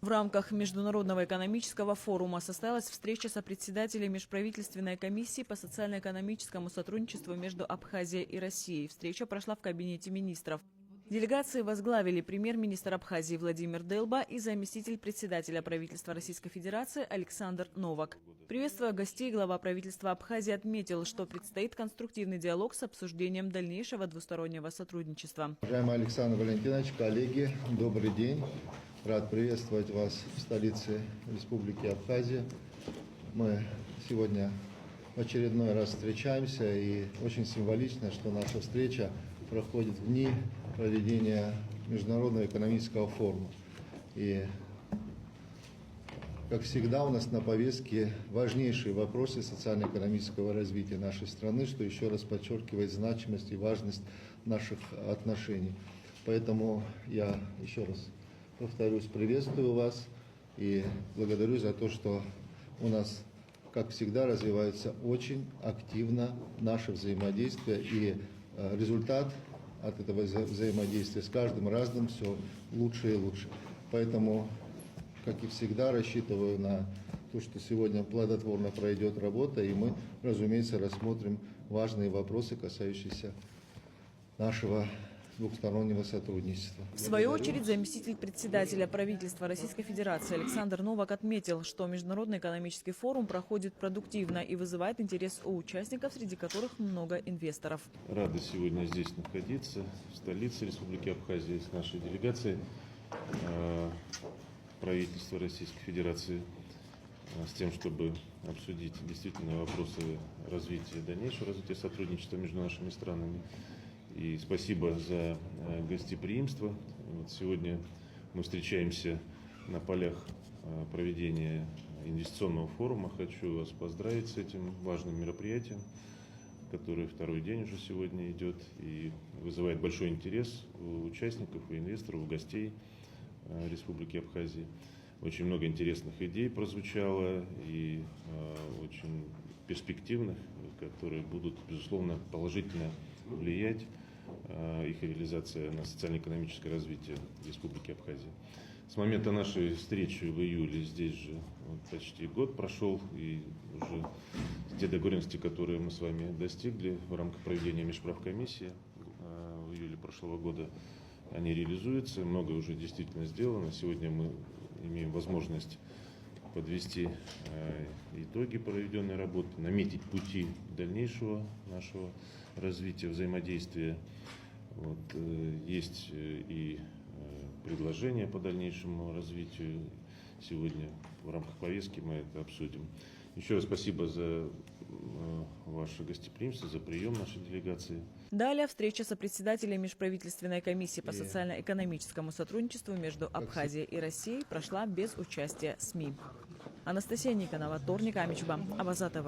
В рамках Международного экономического форума состоялась встреча со председателем Межправительственной комиссии по социально-экономическому сотрудничеству между Абхазией и Россией. Встреча прошла в кабинете министров. Делегации возглавили премьер-министр Абхазии Владимир Делба и заместитель председателя правительства Российской Федерации Александр Новак. Приветствуя гостей, глава правительства Абхазии отметил, что предстоит конструктивный диалог с обсуждением дальнейшего двустороннего сотрудничества. Уважаемый Александр Валентинович, коллеги, добрый день. Рад приветствовать вас в столице Республики Абхазия. Мы сегодня в очередной раз встречаемся, и очень символично, что наша встреча проходит в дни проведения Международного экономического форума. И, как всегда, у нас на повестке важнейшие вопросы социально-экономического развития нашей страны, что еще раз подчеркивает значимость и важность наших отношений. Поэтому я еще раз повторюсь, приветствую вас и благодарю за то, что у нас, как всегда, развивается очень активно наше взаимодействие, и результат от этого взаимодействия с каждым разом все лучше и лучше. Поэтому, как и всегда, рассчитываю на то, что сегодня плодотворно пройдет работа, и мы, разумеется, рассмотрим важные вопросы, касающиеся нашего двухстороннего сотрудничества. В свою очередь, заместитель председателя правительства Российской Федерации Александр Новак отметил, что Международный экономический форум проходит продуктивно и вызывает интерес у участников, среди которых много инвесторов. Рады сегодня здесь находиться, в столице Республики Абхазия, с нашей делегацией правительства Российской Федерации, с тем, чтобы обсудить действительно вопросы развития, дальнейшего развития сотрудничества между нашими странами. И спасибо за гостеприимство. Вот сегодня мы встречаемся на полях проведения инвестиционного форума. Хочу вас поздравить с этим важным мероприятием, которое второй день уже сегодня идет и вызывает большой интерес у участников, у инвесторов, у гостей Республики Абхазии. Очень много интересных идей прозвучало и очень перспективных, которые будут, безусловно, положительно влиять, их реализация на социально-экономическое развитие Республики Абхазия. С момента нашей встречи в июле здесь же почти год прошел, и уже те договоренности, которые мы с вами достигли в рамках проведения межправкомиссии в июле прошлого года, они реализуются, многое уже действительно сделано. Сегодня мы имеем возможность подвести итоги проведенной работы, наметить пути дальнейшего нашего развития, взаимодействия. Вот, есть и предложения по дальнейшему развитию. Сегодня в рамках повестки мы это обсудим. Еще раз спасибо за ваше гостеприимство, за прием нашей делегации. Далее встреча со председателем Межправительственной комиссии по социально-экономическому сотрудничеству между Абхазией и Россией прошла без участия СМИ. Анастасия Никонова, Торник Амичба, Абаза ТВ.